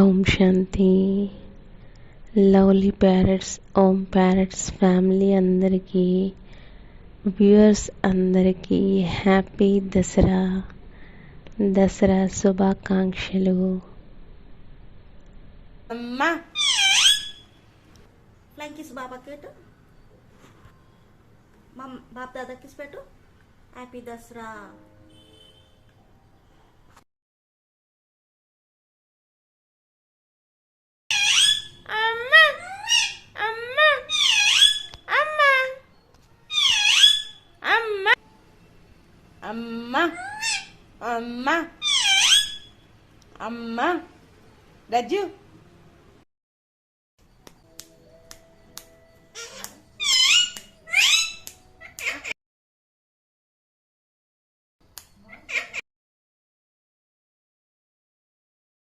ఓం శాంతి. Lovely parrots, ఓం parrots family అందరికీ, viewers అందరికీ happy Dasara శుభాకాంక్షలు. అమ్మా ఫ్లైంగ్ కిస్ బాబాకి పెట్టు, మా బాప్ దాదా కిస్ పెట్టు. హ్యాపీ దసరా. అమ్మా అమ్మా అమ్మా రజ్జు